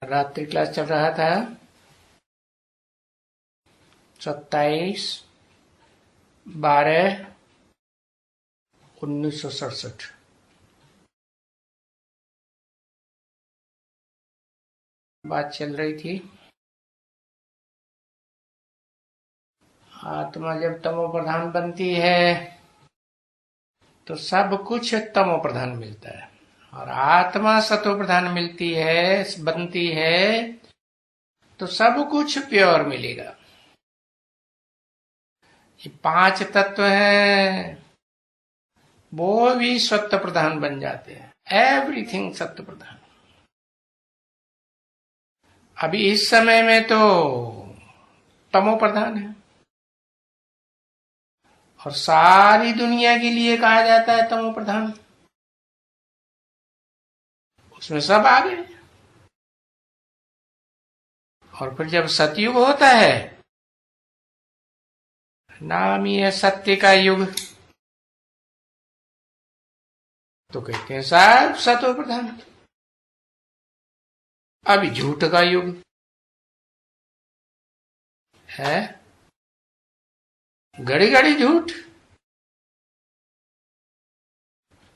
रात्रि क्लास चल रहा था 27/12/1967। बात चल रही थी आत्मा जब तमो प्रधान बनती है तो सब कुछ तमो प्रधान मिलता है, और आत्मा सतो प्रधान मिलती है बनती है तो सब कुछ प्योर मिलेगा। ये 5 तत्व हैं, वो भी सत्य प्रधान बन जाते हैं। एवरीथिंग सत्य प्रधान। अभी इस समय में तो तमो प्रधान है, और सारी दुनिया के लिए कहा जाता है तमो प्रधान। उसमें सब आ गए। और फिर जब सतयुग होता है, नाम ही है सत्य का युग, तो कहते हैं सब सतो प्रधान। अभी झूठ का युग है, घड़ी घड़ी झूठ,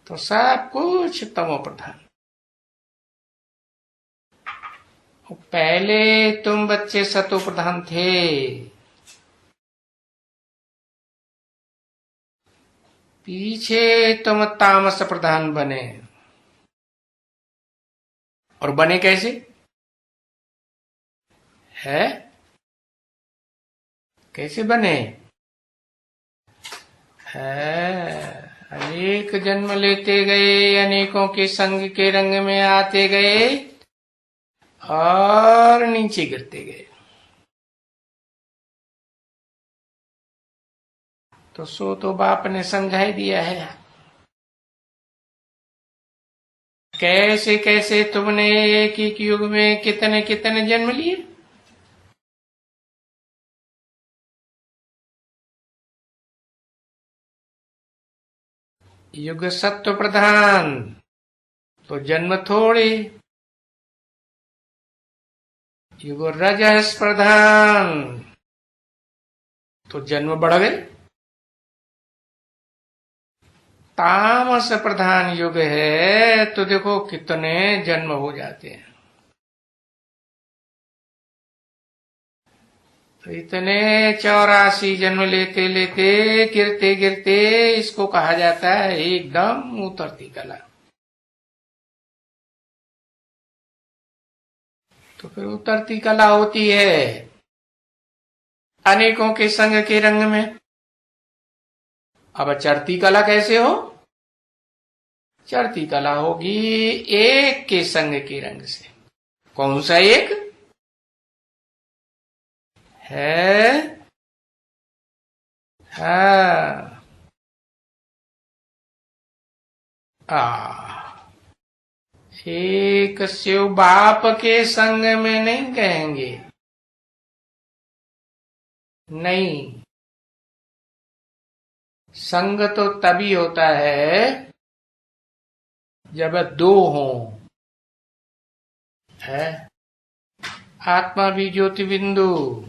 तो सब कुछ तमो प्रधान। पहले तुम बच्चे सतो प्रधान थे, पीछे तुम तामस प्रधान बने। और बने कैसे है? कैसे बने है? अनेक जन्म लेते गए, अनेकों के संग के रंग में आते गए और नीचे गिरते गए। तो सो तो बाप ने समझा ही दिया है। कैसे कैसे तुमने एक एक युग में कितने कितने जन्म लिए। युग सत्व प्रधान तो जन्म थोड़े, युग रजस प्रधान तो जन्म बढ़ गए, तामस प्रधान युग है तो देखो कितने जन्म हो जाते हैं। तो इतने 84 जन्म लेते लेते गिरते गिरते इसको कहा जाता है एकदम उतरती कला। तो फिर उतरती कला होती है अनेकों के संग के रंग में। अब चढ़ती कला कैसे हो? चढ़ती कला होगी एक के संग के रंग से। कौन सा एक है? हाँ, एक शिव बाप के संग में नहीं कहेंगे, नहीं। संग तो तभी होता है जब दो हों, है आत्मा भी ज्योति बिंदु,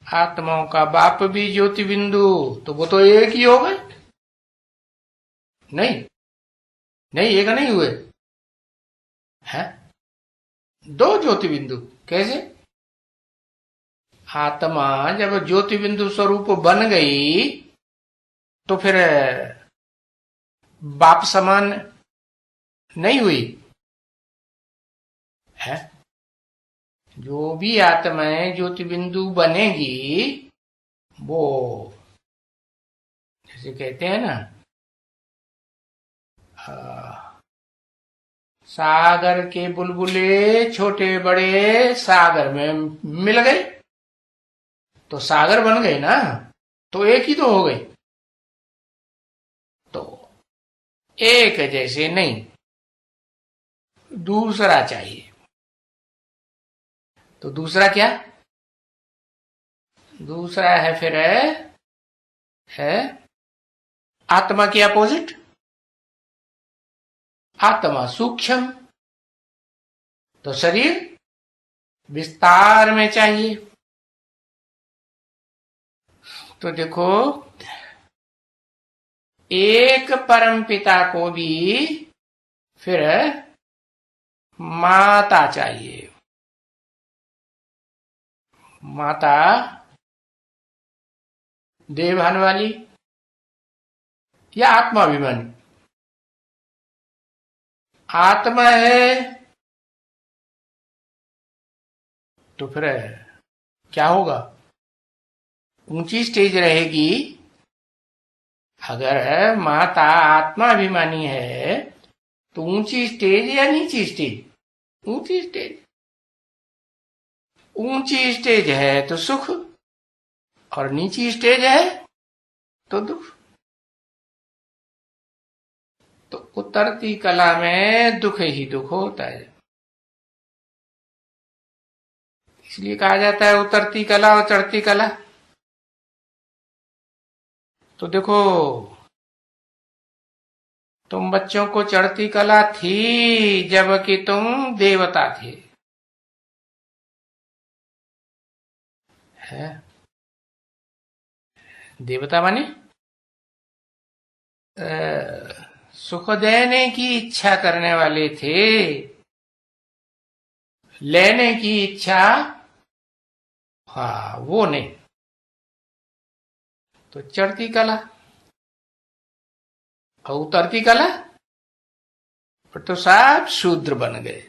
आत्माओं का बाप भी ज्योति बिंदु, तो वो तो एक ही हो गए। नहीं नहीं, एक नहीं हुए हैं, दो ज्योति बिंदु। कैसे? आत्मा जब ज्योति बिंदु स्वरूप बन गई तो फिर बाप समान नहीं हुई है। जो भी आत्माएं ज्योति बिंदु बनेगी वो जैसे कहते हैं ना, सागर के बुलबुले छोटे बड़े सागर में मिल गए तो सागर बन गए ना, तो एक ही तो हो गई। तो एक जैसे नहीं, दूसरा चाहिए। तो दूसरा क्या? दूसरा है फिर है आत्मा की अपोजिट, आत्मा सूक्ष्म। तो शरीर विस्तार में चाहिए। तो देखो, एक परम पिता को भी फिर माता चाहिए। माता देवभान वाली या आत्माभिमानी? आत्मा है तो फिर क्या होगा? ऊंची स्टेज रहेगी। अगर माता आत्माभिमानी है तो ऊंची स्टेज या नीची स्टेज? ऊंची स्टेज। ऊंची स्टेज है तो सुख और नीची स्टेज है तो दुख। तो उतरती कला में दुख ही दुख होता है। इसलिए कहा जाता है उतरती कला और चढ़ती कला। तो देखो, तुम बच्चों को चढ़ती कला थी जबकि तुम देवता थे। है? देवता माने सुख देने की इच्छा करने वाले थे, लेने की इच्छा हाँ वो नहीं। तो चढ़ती कला और उतरती कला पर तो सब शूद्र बन गए।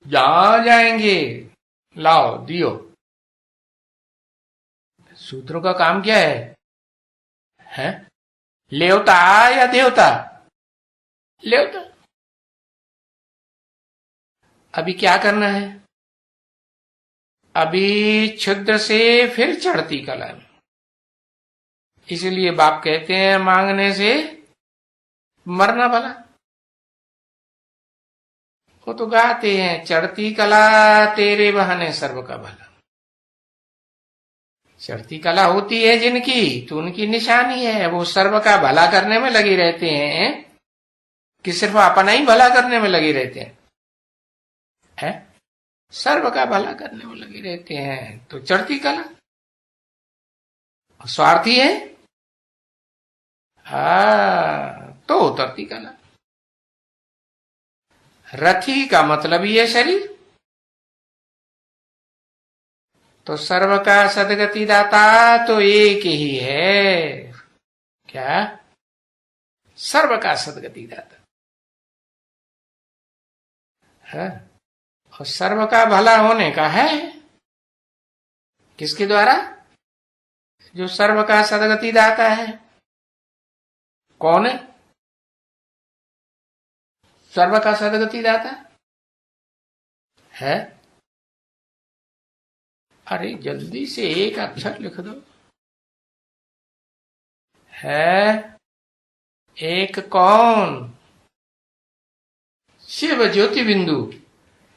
जहां जाएंगे लाओ दियो। शूद्रों का काम क्या है? लेवता या देवता? लेवता। अभी क्या करना है? अभी क्षुद्र से फिर चढ़ती कला में। इसलिए बाप कहते हैं मांगने से मरना भला। वो तो गाते हैं चढ़ती कला तेरे बहाने सर्व का भला। चढ़ती कला होती है जिनकी तो उनकी निशानी है, वो सर्व का भला करने में लगे रहते हैं कि सिर्फ अपना ही भला करने में लगे रहते हैं? सर्व का भला करने में लगे रहते हैं। तो चढ़ती कला। स्वार्थी है तो उतरती कला। रथी का मतलब ही है शरीर। तो सर्व का सदगति दाता तो एक ही है। क्या? सर्व का सदगति दाता है। और सर्व का भला होने का है किसके द्वारा? जो सर्व का सदगति दाता है। कौन है सर्व का सदगति दाता है? अरे जल्दी से एक अक्षर लिख दो। है एक कौन? शिव ज्योति बिंदु।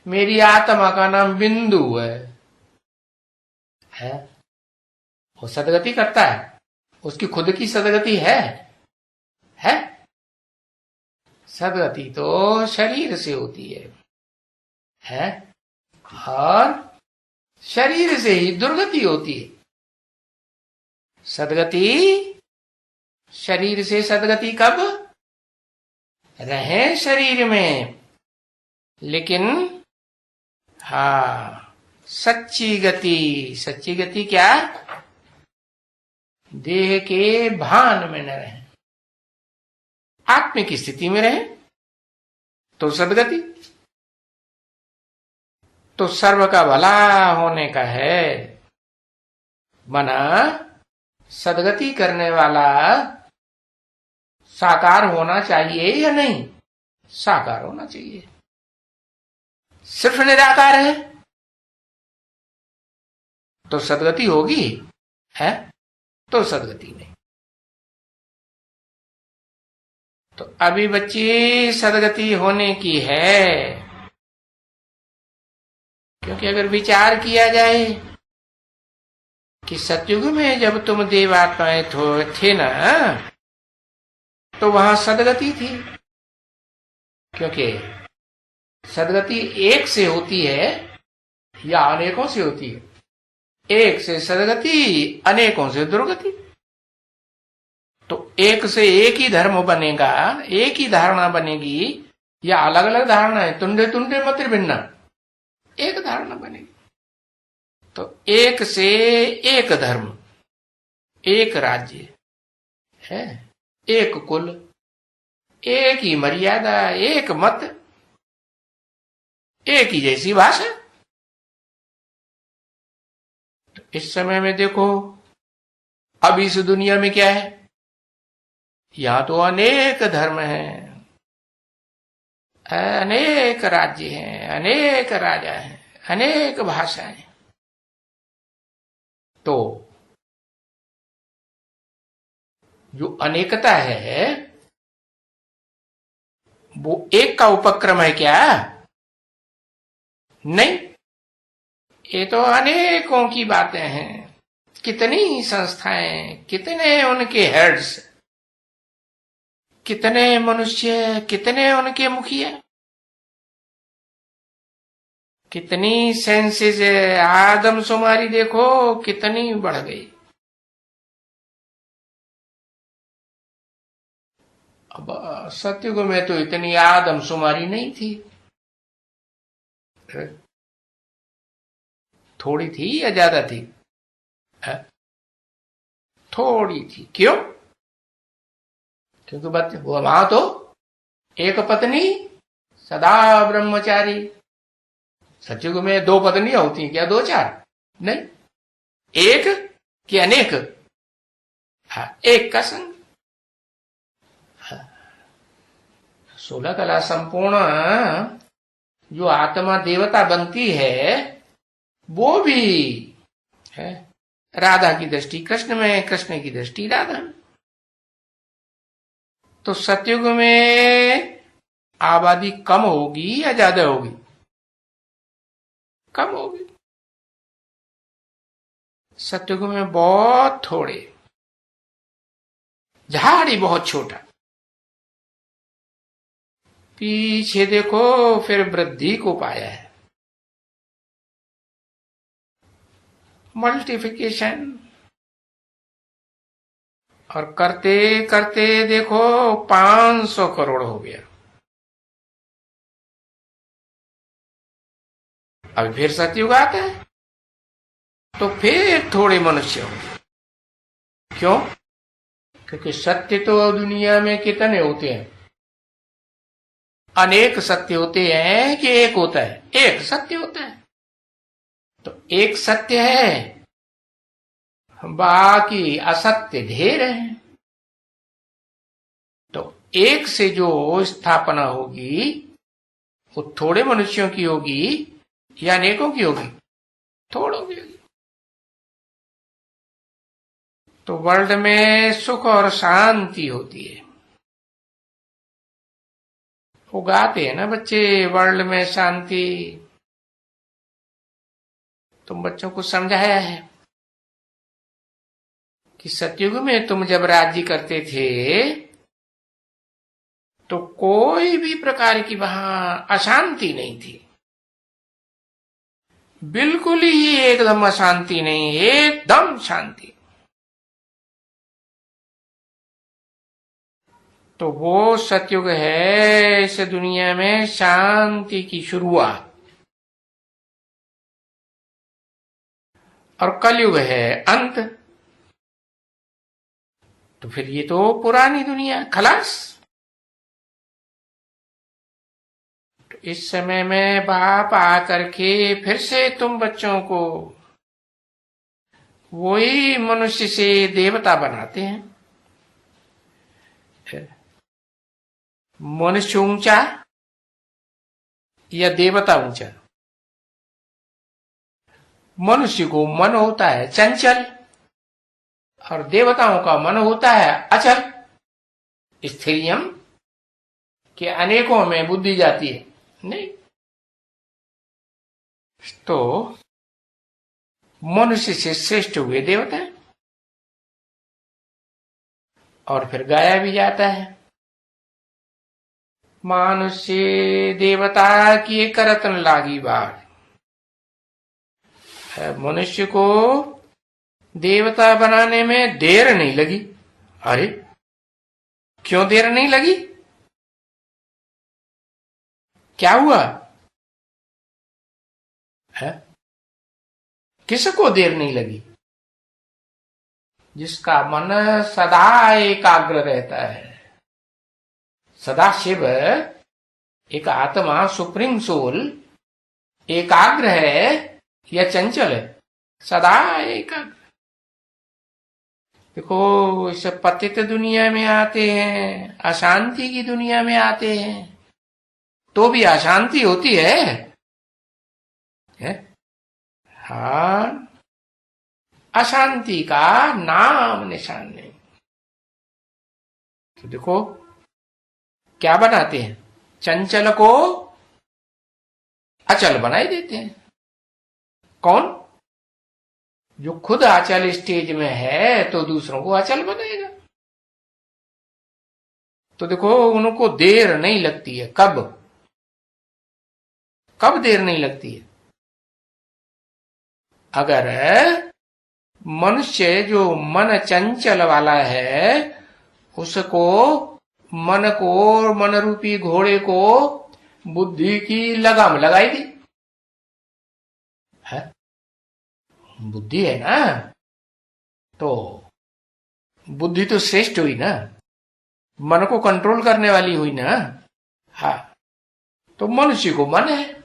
मेरी आत्मा का नाम बिंदु है? वो सदगति करता है, उसकी खुद की सदगति है? सदगति तो शरीर से होती है? और शरीर से ही दुर्गति होती है। सदगति शरीर से सदगति कब रहे? शरीर में। लेकिन हाँ सच्ची गति क्या? देह के भान में न रहे, आत्मिक स्थिति में रहे तो सदगति। तो सर्व का भला होने का है। मना सदगति करने वाला साकार होना चाहिए या नहीं? साकार होना चाहिए। सिर्फ निराकार है तो सदगति होगी है? तो सदगति नहीं। तो अभी बच्ची सदगति होने की है। क्योंकि अगर विचार किया जाए कि सतयुग में जब तुम देवात्माएं थे ना तो वहां सदगति थी। क्योंकि सदगति एक से होती है या अनेकों से होती है? एक से सदगति, अनेकों से दुर्गति। तो एक से एक ही धर्म बनेगा, एक ही धारणा बनेगी, या अलग अलग धारणा है? तुंडे तुंडे मतिर भिन्ना, एक धारणा बनेगी। तो एक से एक धर्म, एक राज्य है, एक कुल, एक ही मर्यादा, एक मत, एक ही जैसी भाषा। तो इस समय में देखो, अब इस दुनिया में क्या है? यहां तो अनेक धर्म हैं, अनेक राज्य हैं, अनेक राजा हैं, अनेक भाषाएं। तो जो अनेकता है वो एक का उपक्रम है क्या? नहीं, ये तो अनेकों की बातें हैं। कितनी संस्थाएं, कितने उनके हेड्स, कितने मनुष्य, कितने उनके मुखिया, कितनी सेंसेस, आदमशुमारी देखो कितनी बढ़ गई। अब सतयुग में तो इतनी आदमशुमारी नहीं थी, थोड़ी थी या ज्यादा थी? थोड़ी थी। क्यों? क्योंकि वहां तो एक पत्नी सदा ब्रह्मचारी। सतयुग में दो पत्नियां होती हैं क्या? दो चार नहीं, एक कि अनेक? हाँ, एक का संग। 16 कला संपूर्ण जो आत्मा देवता बनती है वो भी है राधा की दृष्टि कृष्ण में, कृष्ण की दृष्टि राधा में। तो सतयुग में आबादी कम होगी या ज्यादा होगी? कम होगी। सतयुग में बहुत थोड़े, झाड़ी बहुत छोटा। पीछे देखो फिर वृद्धि को पाया है, मल्टीप्लिकेशन। और करते करते देखो 500 करोड़ हो गया। अभी फिर सतयुग आता है तो फिर थोड़े मनुष्य होंगे। क्यों? क्योंकि सत्य तो दुनिया में कितने होते हैं? अनेक सत्य होते हैं कि एक होता है? एक सत्य होता है। तो एक सत्य है, बाकी असत्य ढेर है। तो एक से जो स्थापना होगी वो थोड़े मनुष्यों की होगी या अनेकों की होगी? थोड़ों की होगी। तो वर्ल्ड में सुख और शांति होती है। वो गाते हैं ना बच्चे, वर्ल्ड में शांति। तुम बच्चों को समझाया है कि सतयुग में तुम जब राज्य करते थे तो कोई भी प्रकार की वहां अशांति नहीं थी, बिल्कुल ही एकदम अशांति नहीं, एकदम शांति। तो वो सतयुग है इस दुनिया में शांति की शुरुआत, और कलयुग है अंत। तो फिर ये तो पुरानी दुनिया खलास। तो इस समय में बाप आकर के फिर से तुम बच्चों को वही मनुष्य से देवता बनाते हैं। मनुष्य ऊंचा या देवता ऊंचा? मनुष्य को मन होता है चंचल और देवताओं का मन होता है अचल, स्थिरियम, कि अनेकों में बुद्धि जाती है नहीं। तो मनुष्य से श्रेष्ठ हुए देवता, और फिर गाया भी जाता है मानुष्य देवता किए करतन लागी बाढ़। मनुष्य को देवता बनाने में देर नहीं लगी। अरे क्यों देर नहीं लगी? क्या हुआ है? किसको देर नहीं लगी? जिसका मन सदा एकाग्र रहता है। सदा शिव एक आत्मा सुप्रीम सोल एकाग्र है या चंचल है? सदा एकाग्र। देखो इस पतित दुनिया में आते हैं, अशांति की दुनिया में आते हैं, तो भी अशांति होती है? हाँ, अशांति का नाम निशान नहीं। तो देखो क्या बनाते हैं, चंचल को अचल बनाई देते हैं। कौन? जो खुद अचल स्टेज में है तो दूसरों को अचल बनाएगा। तो देखो उनको देर नहीं लगती है। कब देर नहीं लगती है? अगर मनुष्य जो मन चंचल वाला है उसको, मन रूपी घोड़े को बुद्धि की लगाम लगाई दी है। बुद्धि है ना, तो बुद्धि तो श्रेष्ठ हुई ना, मन को कंट्रोल करने वाली हुई ना। हाँ, तो मनुष्य को मन है।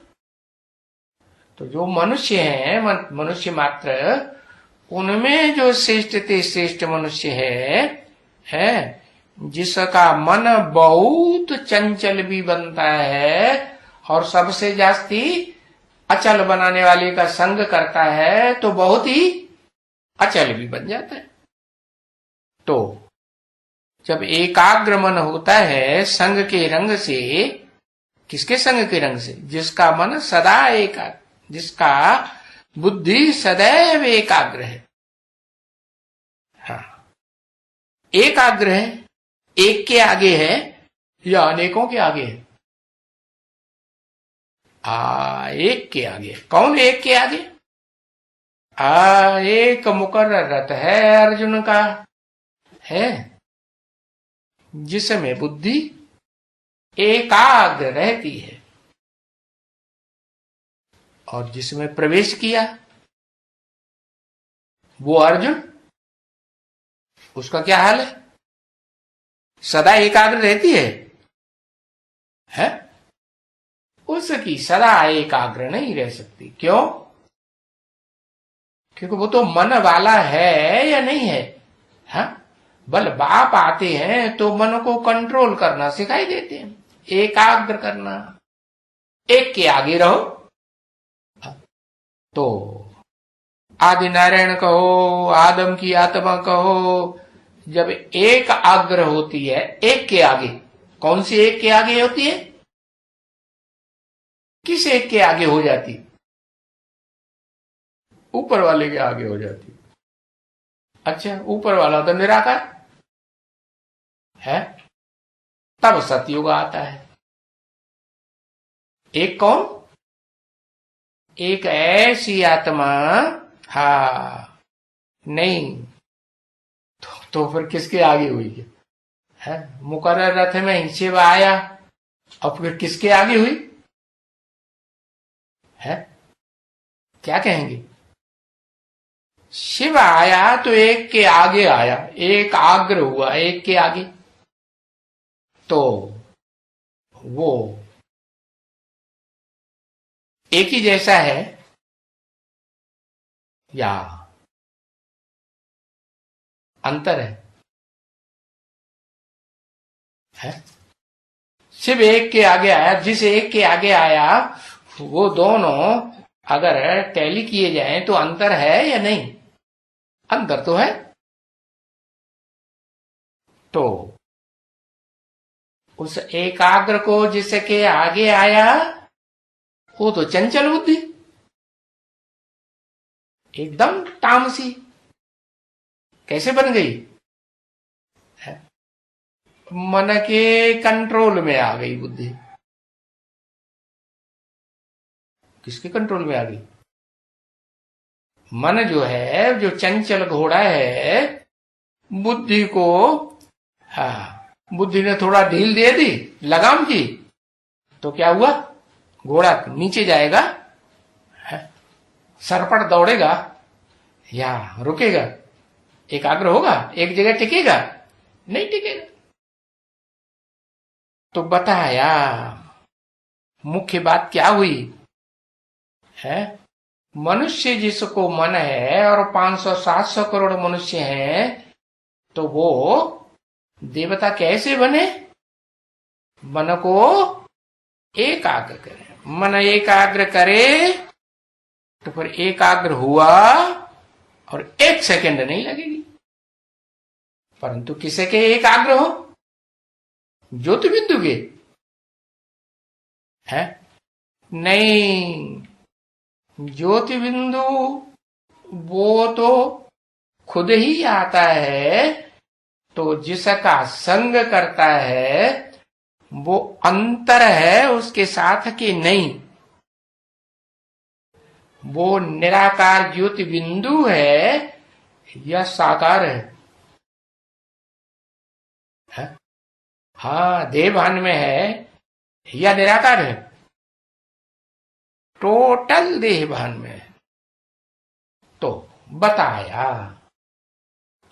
तो जो मनुष्य है, मनुष्य मात्र, उनमें जो श्रेष्ठ मनुष्य है जिसका मन बहुत चंचल भी बनता है और सबसे जास्ती अचल बनाने वाले का संग करता है तो बहुत ही अचल भी बन जाता है। तो जब एकाग्र मन होता है संग के रंग से, किसके संग के रंग से? जिसका मन सदा एकाग्र, जिसका बुद्धि सदैव एकाग्र है। हाँ, एकाग्र है, एक के आगे है या अनेकों के आगे है? एक के आगे। कौन एक के आगे? एक मुकर्रर रथ है अर्जुन का, है जिसमें बुद्धि एकाग्र रहती है। और जिसमें प्रवेश किया वो अर्जुन, उसका क्या हाल है? सदा एकाग्र रहती है? उसकी सदा एकाग्र नहीं रह सकती। क्यों? क्योंकि वो तो मन वाला है या नहीं है? हाँ, बल बाप आते हैं तो मन को कंट्रोल करना सिखाई देते हैं, एकाग्र करना, एक के आगे रहो। तो आदि नारायण कहो, आदम की आत्मा कहो, जब एक आग्र होती है एक के आगे, कौन सी एक के आगे होती है? किस एक के आगे हो जाती? ऊपर वाले के आगे हो जाती। अच्छा, ऊपर वाला तो निराकार है, तब सतयुग आता है। एक कौन? एक ऐसी आत्मा, हाँ नहीं तो फिर किसके आगे हुई है? मुकर्रर रथ में हिंसे आया और फिर किसके आगे हुई है? क्या कहेंगे? शिव आया तो एक के आगे आया, एक आग्र हुआ एक के आगे, तो वो एक ही जैसा है या अंतर है? शिव एक के आगे आया, जिस एक के आगे आया वो दोनों अगर टैली किए जाएं तो अंतर है या नहीं? अंतर तो है। तो उस एकाग्र को जिसके आगे आया वो तो चंचल बुद्धि, एकदम तामसी कैसे बन गई है? मन के कंट्रोल में आ गई बुद्धि। किसके कंट्रोल में आ गई? मन जो है, जो चंचल घोड़ा है, बुद्धि को, हाँ, बुद्धि ने थोड़ा ढील दे दी, लगाम की, तो क्या हुआ? घोड़ा नीचे जाएगा, सरपट दौड़ेगा या रुकेगा? एकाग्र होगा? एक जगह टिकेगा? नहीं टिकेगा। तो बताया मुख्य बात क्या हुई है? मनुष्य जिसको मन है और 500-700 करोड़ मनुष्य हैं, तो वो देवता कैसे बने? मन को एकाग्र करे। मन एकाग्र करे तो फिर एकाग्र हुआ और 1 सेकंड नहीं लगेगी। परंतु किसे के एकाग्र हो? ज्योति बिंदु के है? नहीं, ज्योति बिंदु वो तो खुद ही आता है, तो जिसका संग करता है वो अंतर है उसके साथ कि नहीं। वो निराकार ज्योति बिंदु है या साकार है? हाँ, देह भान में है या निराकार है? टोटल देह भान में है। तो बताया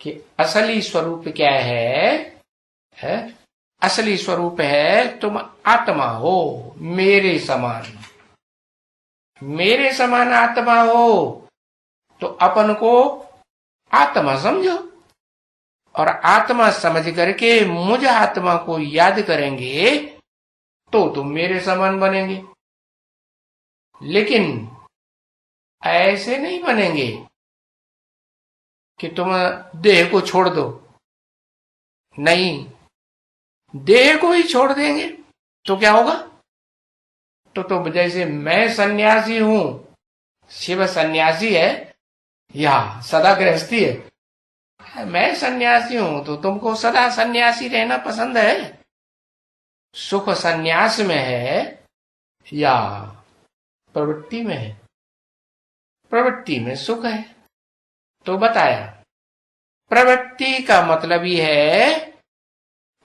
कि असली स्वरूप क्या है? असली स्वरूप है तुम आत्मा हो, मेरे समान। मेरे समान आत्मा हो तो अपन को आत्मा समझो, और आत्मा समझ करके मुझ आत्मा को याद करेंगे तो तुम मेरे समान बनेंगे। लेकिन ऐसे नहीं बनेंगे कि तुम देह को छोड़ दो। नहीं, देह को ही छोड़ देंगे तो क्या होगा? तो जैसे मैं सन्यासी हूं, शिव सन्यासी है या सदा गृहस्थी है। मैं सन्यासी हूं तो तुमको सदा सन्यासी रहना पसंद है? सुख सन्यास में है या प्रवृत्ति में है? प्रवृत्ति में सुख है। तो बताया प्रवृत्ति का मतलब ही है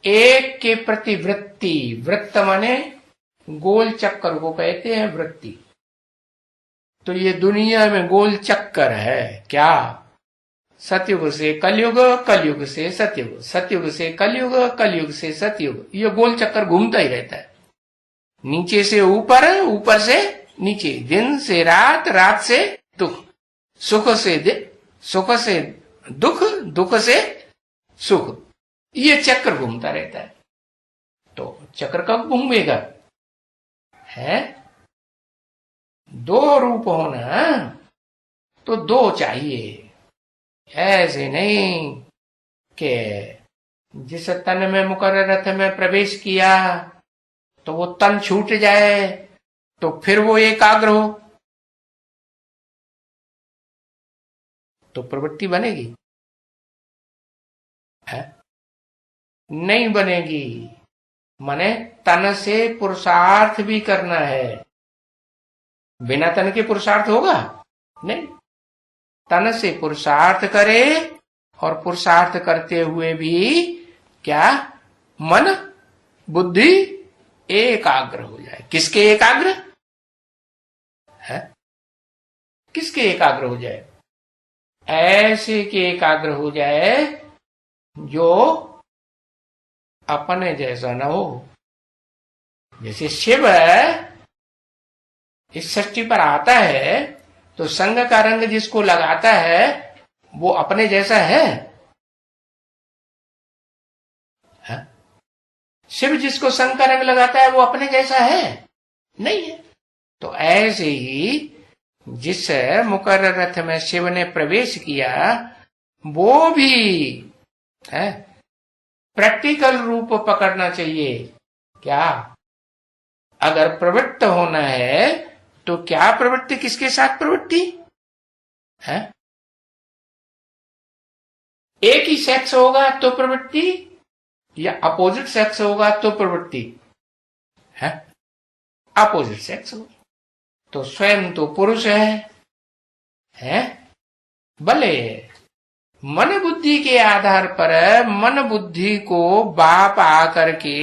एक के प्रति वृत्ति। वृत्त माने गोल चक्कर को कहते हैं वृत्ति। तो ये दुनिया में गोल चक्कर है क्या? सतयुग से कलयुग, कलयुग से सतयुग, सतयुग से कलयुग, कलयुग से सतयुग। ये गोल चक्कर घूमता ही रहता है। नीचे से ऊपर, ऊपर से नीचे, दिन से रात, रात से दुख, सुख से सुख से दुख, दुख से सुख। ये चक्र घूमता रहता है। तो चक्र कब घूमेगा? है दो रूप होना, तो दो चाहिए। ऐसे नहीं कि जिस तन में मुकर्रर रथ में प्रवेश किया तो वो तन छूट जाए तो फिर वो एकाग्र हो, तो प्रवृत्ति बनेगी? है? नहीं बनेगी। माने तन से पुरुषार्थ भी करना है। बिना तन के पुरुषार्थ होगा? नहीं। तन से पुरुषार्थ करे, और पुरुषार्थ करते हुए भी क्या? मन बुद्धि एकाग्र हो जाए। किसके एकाग्र है? किसके एकाग्र हो जाए? ऐसे के एकाग्र हो जाए जो अपने जैसा न हो। जैसे शिव इस सृष्टि पर आता है तो संग का रंग जिसको लगाता है वो अपने जैसा है? शिव जिसको संग का रंग लगाता है वो अपने जैसा है? नहीं है। तो ऐसे ही जिस मुकर्रर रथ में शिव ने प्रवेश किया वो भी है प्रैक्टिकल रूप पकड़ना चाहिए। क्या? अगर प्रवृत्त होना है तो क्या प्रवृत्ति? किसके साथ प्रवृत्ति है? एक ही सेक्स होगा तो प्रवृत्ति, या अपोजिट सेक्स होगा तो प्रवृत्ति है, अपोजिट सेक्स हो तो स्वयं तो पुरुष है? भले मन बुद्धि के आधार पर मन बुद्धि को बाप आकर के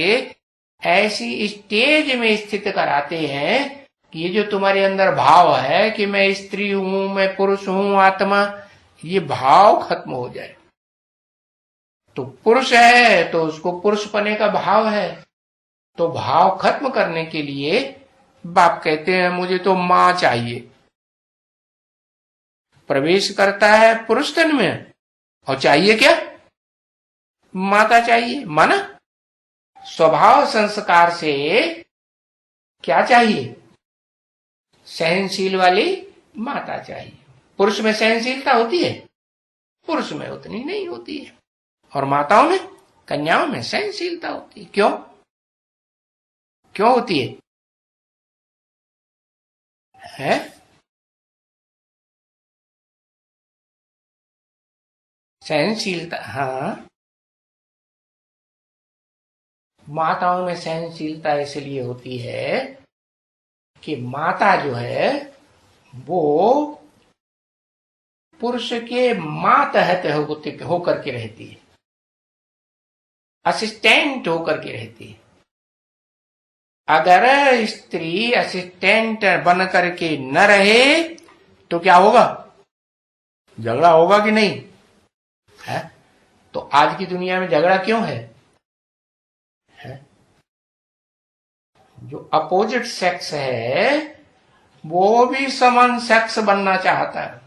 ऐसी स्टेज में स्थित कराते हैं कि ये जो तुम्हारे अंदर भाव है कि मैं स्त्री हूं, मैं पुरुष हूं, आत्मा, ये भाव खत्म हो जाए। तो पुरुष है तो उसको पुरुष पने का भाव है, तो भाव खत्म करने के लिए बाप कहते हैं मुझे तो मां चाहिए। प्रवेश करता है पुरुष तन में और चाहिए क्या? माता चाहिए। माना स्वभाव संस्कार से क्या चाहिए? सहनशील वाली माता चाहिए। पुरुष में सहनशीलता होती है? पुरुष में उतनी नहीं होती है। और माताओं में, कन्याओं में सहनशीलता होती है। क्यों? क्यों होती है? सहनशीलता, हाँ, माताओं में सहनशीलता इसलिए होती है कि माता जो है वो पुरुष के मातहत होकर के रहती है, असिस्टेंट होकर के रहती है। अगर स्त्री असिस्टेंट बन करके न रहे तो क्या होगा? झगड़ा होगा कि नहीं है? तो आज की दुनिया में झगड़ा क्यों है? जो अपोजिट सेक्स है वो भी समान सेक्स बनना चाहता है।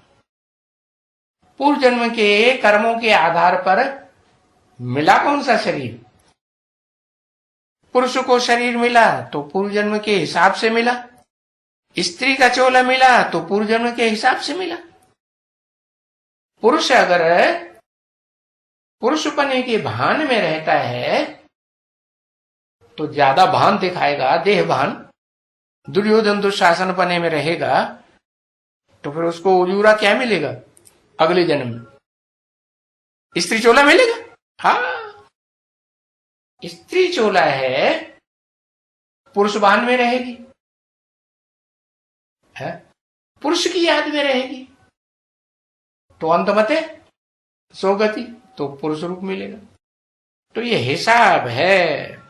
पूर्व जन्म के कर्मों के आधार पर मिला कौन सा शरीर? पुरुष को शरीर मिला तो पूर्व जन्म के हिसाब से मिला, स्त्री का चोला मिला तो पूर्व जन्म के हिसाब से मिला। पुरुष अगर पुरुषपने के भान में रहता है तो ज्यादा भान दिखाएगा, देह भान। दुर्योधन दुशासन पने में रहेगा तो फिर उसको उजूरा क्या मिलेगा अगले जन्म में? स्त्री चोला मिलेगा। हाँ, स्त्री चोला है, पुरुष भान में रहेगी है, पुरुष की याद में रहेगी तो अंतमते सोगति, तो पुरुष रूप मिलेगा। तो ये हिसाब है।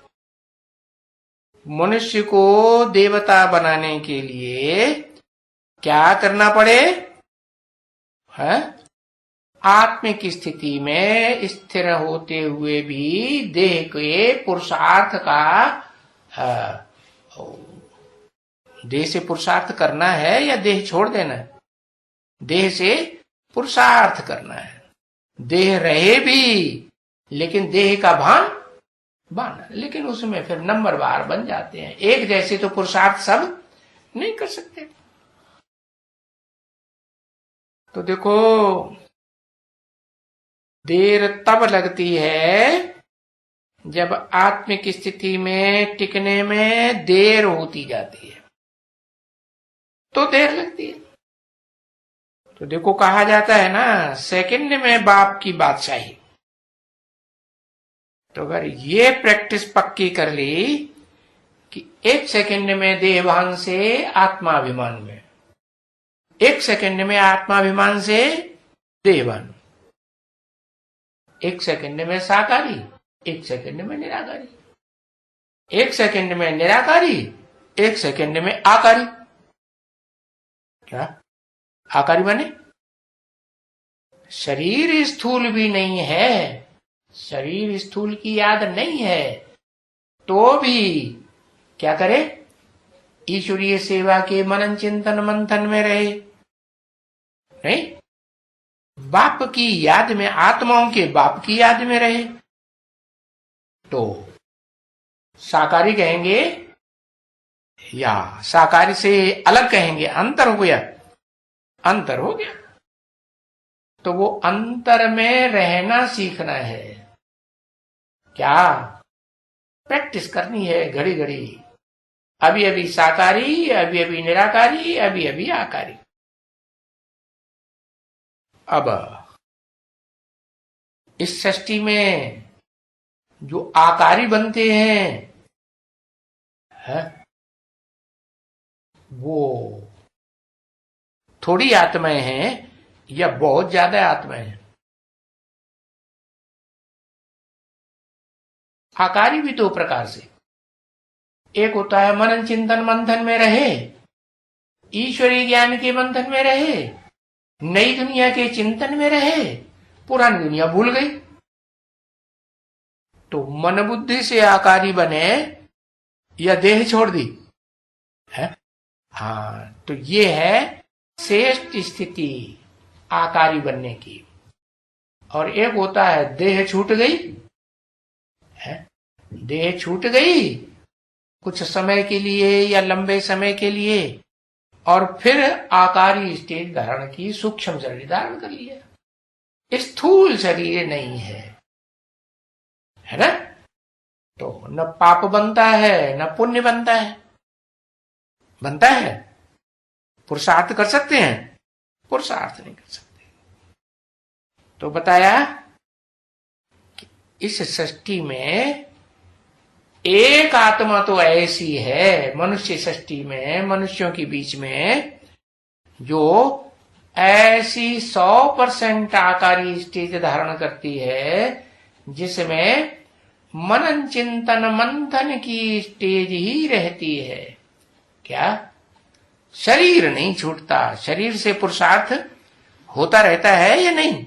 मनुष्य को देवता बनाने के लिए क्या करना पड़े? है आत्मिक स्थिति में स्थिर होते हुए भी देह के पुरुषार्थ का, देह से पुरुषार्थ करना है या देह छोड़ देना है? देह से पुरुषार्थ करना है। देह रहे भी लेकिन देह का भान बाना, लेकिन उसमें फिर नंबर बार बन जाते हैं। एक जैसे तो पुरुषार्थ सब नहीं कर सकते। तो देखो, देर तब लगती है जब आत्मिक स्थिति में टिकने में देर होती जाती है, तो देर लगती है। तो देखो, कहा जाता है ना, सेकंड में बाप की बादशाही। तो अगर ये प्रैक्टिस पक्की कर ली कि एक सेकंड में देहभान से आत्माभिमान में, एक सेकंड में आत्माभिमान से देहभान, एक सेकंड में साकारी, एक सेकंड में निराकारी, एक सेकंड में निराकारी, एक सेकंड में आकारी। क्या आकारी माने? शरीर स्थूल भी नहीं है, शरीर स्थूल की याद नहीं है, तो भी क्या करे? ईश्वरीय सेवा के मनन चिंतन मंथन में रहे। नहीं, बाप की याद में, आत्माओं के बाप की याद में रहे तो साकारी कहेंगे या साकारी से अलग कहेंगे? अंतर हो गया, अंतर हो गया। तो वो अंतर में रहना सीखना है। क्या प्रैक्टिस करनी है? घड़ी घड़ी, अभी अभी साकारी, अभी अभी निराकारी, अभी अभी आकारी। अब इस सृष्टि में जो आकारी बनते हैं, वो थोड़ी आत्माएं हैं या बहुत ज्यादा आत्माएं हैं? आकारी भी दो प्रकार से, एक होता है मनन चिंतन मंथन में रहे, ईश्वरीय ज्ञान के बंधन में रहे, नई दुनिया के चिंतन में रहे, पुरानी दुनिया भूल गई। तो मन बुद्धि से आकारी बने या देह छोड़ दी है? हाँ, तो ये है श्रेष्ठ स्थिति आकारी बनने की। और एक होता है देह छूट गई है, देह छूट गई कुछ समय के लिए या लंबे समय के लिए, और फिर आकारी स्टेज धारण की, सूक्ष्म शरीर धारण कर लिया, स्थूल शरीर नहीं है ना? तो न पाप बनता है न पुण्य बनता है। बनता है? पुरुषार्थ कर सकते हैं? पुरुषार्थ नहीं कर सकते। तो बताया कि इस सृष्टि में एक आत्मा तो ऐसी है, मनुष्य सृष्टि में, मनुष्यों के बीच में, जो ऐसी 100% आकारी स्टेज धारण करती है, जिसमें मनन चिंतन मंथन की स्टेज ही रहती है। क्या? शरीर नहीं छूटता। शरीर से पुरुषार्थ होता रहता है या नहीं?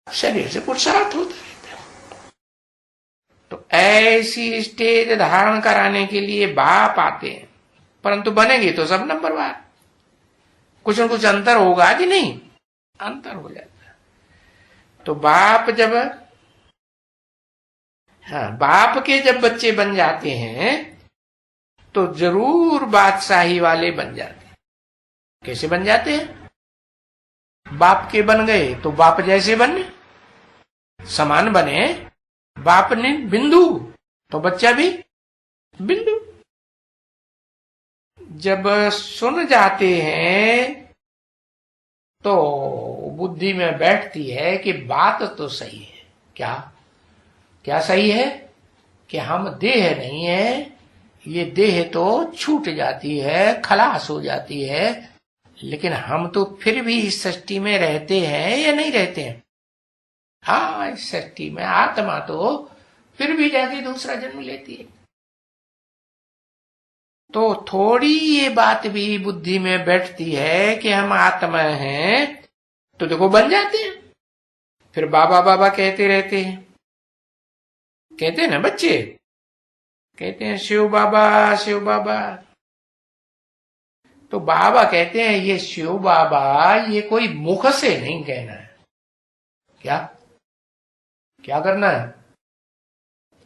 शरीर से पुरुषार्थ होता रहता है। तो ऐसी स्टेज धारण कराने के लिए बाप आते हैं, परंतु बनेंगे तो सब नंबरवार। कुछ न कुछ अंतर होगा कि नहीं? अंतर हो जाता है। तो बाप जब, हाँ, बाप के जब बच्चे बन जाते हैं तो जरूर बादशाही वाले बन जाते हैं। कैसे बन जाते हैं? बाप के बन गए तो बाप जैसे बने, समान बने। बाप ने बिंदु तो बच्चा भी बिंदु। जब सुन जाते हैं तो बुद्धि में बैठती है कि बात तो सही है। क्या? क्या सही है? कि हम देह नहीं है, ये देह तो छूट जाती है, खलास हो जाती है, लेकिन हम तो फिर भी इस सृष्टि में रहते हैं या नहीं रहते हैं? हाँ, इस सृष्टि में आत्मा तो फिर भी जाके दूसरा जन्म लेती है। तो थोड़ी ये बात भी बुद्धि में बैठती है कि हम आत्मा हैं, तो देखो बन जाते हैं। फिर बाबा बाबा कहते रहते हैं, कहते हैं ना बच्चे, कहते हैं शिव बाबा शिव बाबा। तो बाबा कहते हैं ये शिव बाबा ये कोई मुख से नहीं कहना है। क्या? क्या करना है?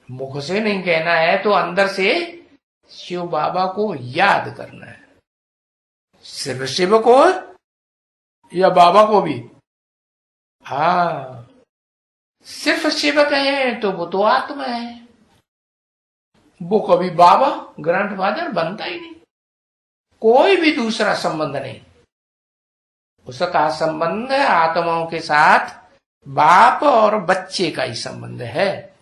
मुख से नहीं कहना है, तो अंदर से शिव बाबा को याद करना है। सिर्फ शिव को या बाबा को भी? हाँ, सिर्फ शिव कहें तो वो तो आत्मा है, वो कभी बाबा ग्रैंडफादर बनता ही नहीं। कोई भी दूसरा संबंध नहीं, उसका संबंध आत्माओं के साथ बाप और बच्चे का ही संबंध है।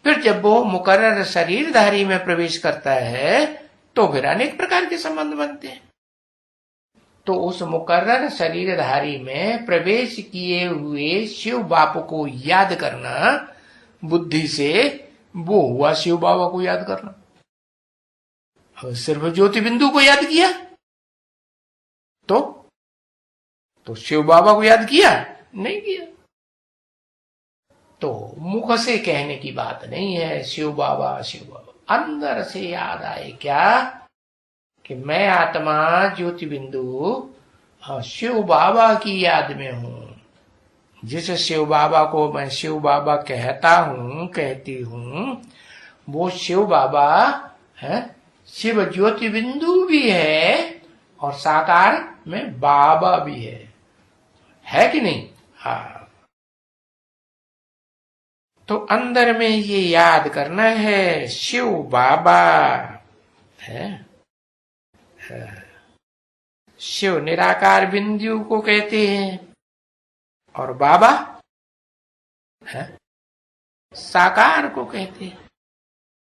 फिर जब वो मुकर्रर शरीरधारी में प्रवेश करता है तो फिर अनेक प्रकार के संबंध बनते हैं। तो उस मुकर्रर शरीरधारी में प्रवेश किए हुए शिव बाप को याद करना बुद्धि से, वो हुआ शिव बाबा को याद करना। सिर्फ ज्योति बिंदु को याद किया तो शिव बाबा को याद किया नहीं किया। तो मुख से कहने की बात नहीं है शिव बाबा शिव बाबा। अंदर से याद आए क्या कि मैं आत्मा ज्योति बिंदु शिव बाबा की याद में हूं। जिस शिव बाबा को मैं शिव बाबा कहता हूं, कहती हूं, वो शिव बाबा है, शिव ज्योति बिंदु भी है और साकार में बाबा भी है कि नहीं? हाँ। तो अंदर में ये याद करना है शिव बाबा है। शिव निराकार बिंदु को कहते हैं और बाबा है साकार को कहते हैं।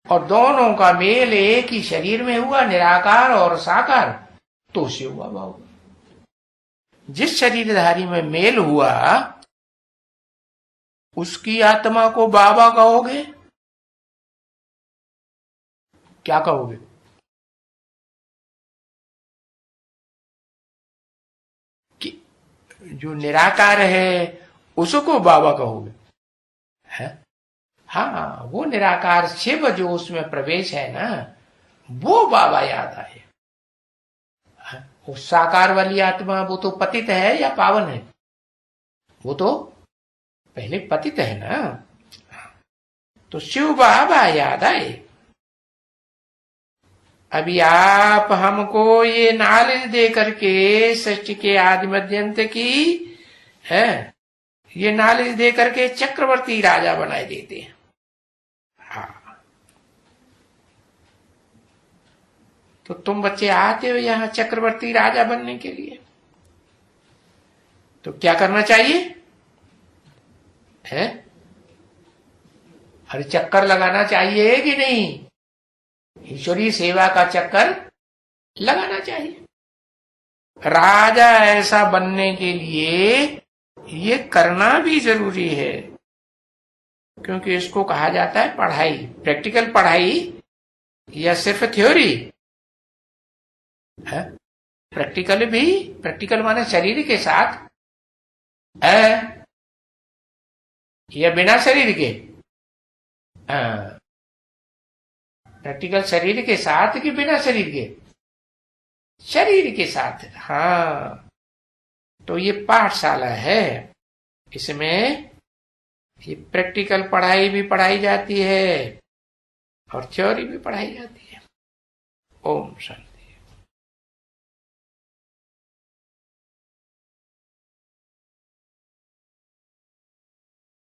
और दोनों का मेल एक ही शरीर में हुआ, निराकार और साकार, तो से हुआ भाव। जिस शरीरधारी में मेल हुआ उसकी आत्मा को बाबा कहोगे? क्या कहोगे? कि जो निराकार है उसको बाबा कहोगे? है? हाँ, वो निराकार शिव जो उसमें प्रवेश है ना, वो बाबा याद आए। वो साकार वाली आत्मा वो तो पतित है या पावन है? वो तो पहले पतित है ना। तो शिव बाबा याद आए। अभी आप हमको ये नॉलेज दे करके सृष्टि के आदि मध्यंत की है, ये नॉलेज दे करके चक्रवर्ती राजा बनाए देते हैं। हाँ, तो तुम बच्चे आते हो यहां चक्रवर्ती राजा बनने के लिए, तो क्या करना चाहिए है? अरे चक्कर लगाना चाहिए कि नहीं? ईश्वरीय सेवा का चक्कर लगाना चाहिए। राजा ऐसा बनने के लिए ये करना भी जरूरी है, क्योंकि इसको कहा जाता है पढ़ाई, प्रैक्टिकल पढ़ाई या सिर्फ थ्योरी है। प्रैक्टिकल भी, प्रैक्टिकल माने शरीर के साथ है या बिना शरीर के? प्रैक्टिकल शरीर के साथ कि बिना शरीर के? शरीर के साथ। हाँ, तो ये पाठशाला है, इसमें ये प्रैक्टिकल पढ़ाई भी पढ़ाई जाती है और थ्योरी भी पढ़ाई जाती है। ओम शांति।